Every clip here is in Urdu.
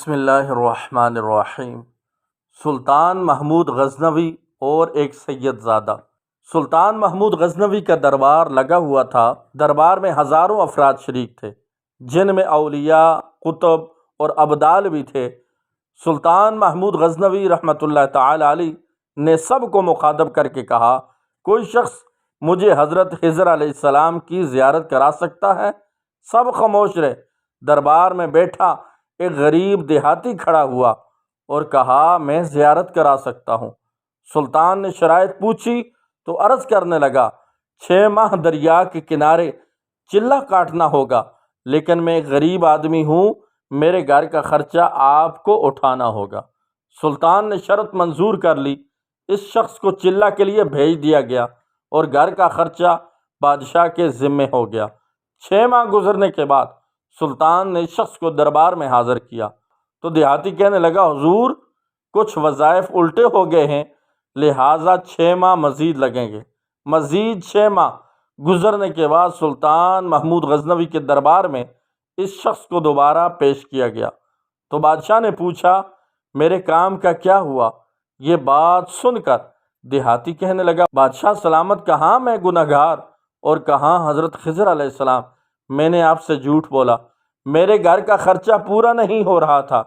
بسم اللہ الرحمن الرحیم۔ سلطان محمود غزنوی اور ایک سید زادہ۔ سلطان محمود غزنوی کا دربار لگا ہوا تھا۔ دربار میں ہزاروں افراد شریک تھے، جن میں اولیاء، قطب اور ابدال بھی تھے۔ سلطان محمود غزنوی رحمۃ اللہ تعالی علیہ نے سب کو مخاطب کر کے کہا، کوئی شخص مجھے حضرت خضر علیہ السلام کی زیارت کرا سکتا ہے؟ سب خاموش رہے۔ دربار میں بیٹھا ایک غریب دیہاتی کھڑا ہوا اور کہا، میں زیارت کرا سکتا ہوں۔ سلطان نے شرائط پوچھی تو عرض کرنے لگا، 6 ماہ دریا کے کنارے چلہ کاٹنا ہوگا، لیکن میں ایک غریب آدمی ہوں، میرے گھر کا خرچہ آپ کو اٹھانا ہوگا۔ سلطان نے شرط منظور کر لی۔ اس شخص کو چلہ کے لیے بھیج دیا گیا اور گھر کا خرچہ بادشاہ کے ذمے ہو گیا۔ 6 ماہ گزرنے کے بعد سلطان نے اس شخص کو دربار میں حاضر کیا تو دیہاتی کہنے لگا، حضور کچھ وظائف الٹے ہو گئے ہیں، لہٰذا 6 ماہ مزید لگیں گے۔ مزید 6 ماہ گزرنے کے بعد سلطان محمود غزنوی کے دربار میں اس شخص کو دوبارہ پیش کیا گیا تو بادشاہ نے پوچھا، میرے کام کا کیا ہوا؟ یہ بات سن کر دیہاتی کہنے لگا، بادشاہ سلامت، کہاں میں گنہگار اور کہاں حضرت خضر علیہ السلام؟ میں نے آپ سے جھوٹ بولا، میرے گھر کا خرچہ پورا نہیں ہو رہا تھا،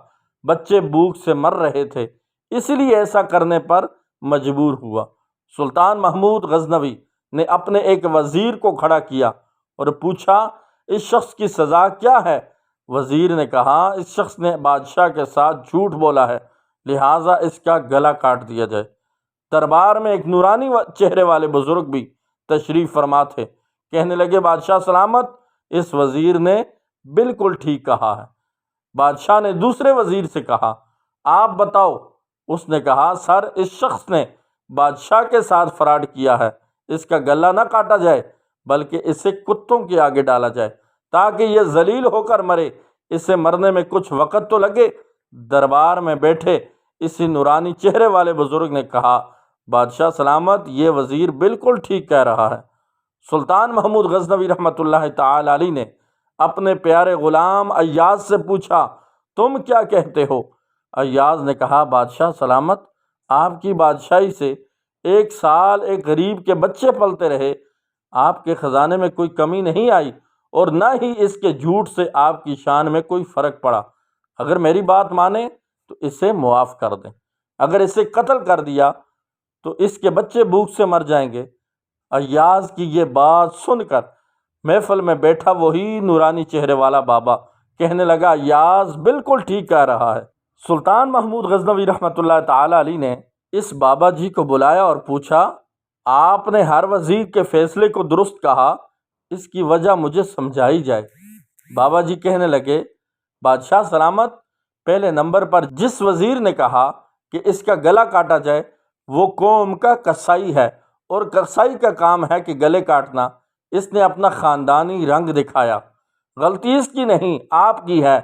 بچے بھوک سے مر رہے تھے، اس لیے ایسا کرنے پر مجبور ہوا۔ سلطان محمود غزنوی نے اپنے ایک وزیر کو کھڑا کیا اور پوچھا، اس شخص کی سزا کیا ہے؟ وزیر نے کہا، اس شخص نے بادشاہ کے ساتھ جھوٹ بولا ہے، لہٰذا اس کا گلا کاٹ دیا جائے۔ دربار میں ایک نورانی چہرے والے بزرگ بھی تشریف فرما تھے۔ کہنے لگے، بادشاہ سلامت، اس وزیر نے بالکل ٹھیک کہا ہے۔ بادشاہ نے دوسرے وزیر سے کہا، آپ بتاؤ۔ اس نے کہا، سر، اس شخص نے بادشاہ کے ساتھ فراڈ کیا ہے، اس کا گلا نہ کاٹا جائے بلکہ اسے کتوں کے آگے ڈالا جائے تاکہ یہ ذلیل ہو کر مرے، اسے مرنے میں کچھ وقت تو لگے۔ دربار میں بیٹھے اسی نورانی چہرے والے بزرگ نے کہا، بادشاہ سلامت، یہ وزیر بالکل ٹھیک کہہ رہا ہے۔ سلطان محمود غزنوی رحمۃ اللہ تعالی علیہ نے اپنے پیارے غلام ایاز سے پوچھا، تم کیا کہتے ہو؟ ایاز نے کہا، بادشاہ سلامت، آپ کی بادشاہی سے 1 سال ایک غریب کے بچے پلتے رہے، آپ کے خزانے میں کوئی کمی نہیں آئی اور نہ ہی اس کے جھوٹ سے آپ کی شان میں کوئی فرق پڑا۔ اگر میری بات مانیں تو اسے معاف کر دیں، اگر اسے قتل کر دیا تو اس کے بچے بھوک سے مر جائیں گے۔ ایاز کی یہ بات سن کر محفل میں بیٹھا وہی نورانی چہرے والا بابا کہنے لگا، ایاز بالکل ٹھیک کہہ رہا ہے۔ سلطان محمود غزنوی رحمۃ اللہ تعالی علیہ نے اس بابا جی کو بلایا اور پوچھا، آپ نے ہر وزیر کے فیصلے کو درست کہا، اس کی وجہ مجھے سمجھائی جائے۔ بابا جی کہنے لگے، بادشاہ سلامت، پہلے نمبر پر جس وزیر نے کہا کہ اس کا گلا کاٹا جائے وہ قوم کا قصائی ہے، اور قصائی کا کام ہے کہ گلے کاٹنا۔ اس نے اپنا خاندانی رنگ دکھایا۔ غلطی اس کی نہیں، آپ کی ہے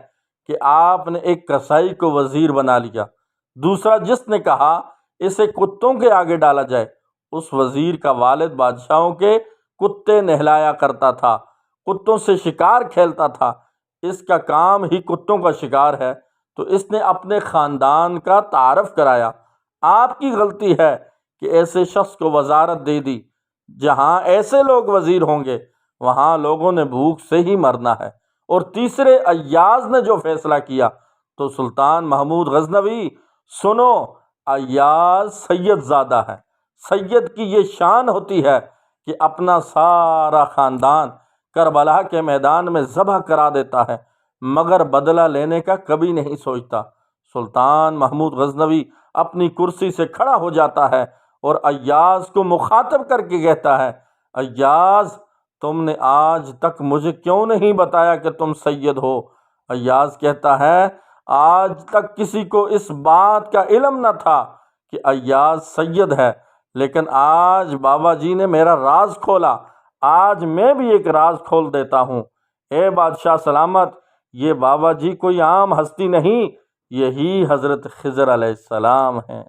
کہ آپ نے ایک قصائی کو وزیر بنا لیا۔ دوسرا جس نے کہا اسے کتوں کے آگے ڈالا جائے، اس وزیر کا والد بادشاہوں کے کتے نہلایا کرتا تھا، کتوں سے شکار کھیلتا تھا، اس کا کام ہی کتوں کا شکار ہے، تو اس نے اپنے خاندان کا تعارف کرایا۔ آپ کی غلطی ہے کہ ایسے شخص کو وزارت دے دی۔ جہاں ایسے لوگ وزیر ہوں گے وہاں لوگوں نے بھوک سے ہی مرنا ہے۔ اور تیسرے ایاز نے جو فیصلہ کیا تو سلطان محمود غزنوی سنو، ایاز سید زادہ ہے۔ سید کی یہ شان ہوتی ہے کہ اپنا سارا خاندان کربلا کے میدان میں ذبح کرا دیتا ہے مگر بدلہ لینے کا کبھی نہیں سوچتا۔ سلطان محمود غزنوی اپنی کرسی سے کھڑا ہو جاتا ہے اور ایاز کو مخاطب کر کے کہتا ہے، ایاز، تم نے آج تک مجھے کیوں نہیں بتایا کہ تم سید ہو؟ ایاز کہتا ہے، آج تک کسی کو اس بات کا علم نہ تھا کہ ایاز سید ہے، لیکن آج بابا جی نے میرا راز کھولا، آج میں بھی ایک راز کھول دیتا ہوں۔ اے بادشاہ سلامت، یہ بابا جی کوئی عام ہستی نہیں، یہی حضرت خضر علیہ السلام ہیں۔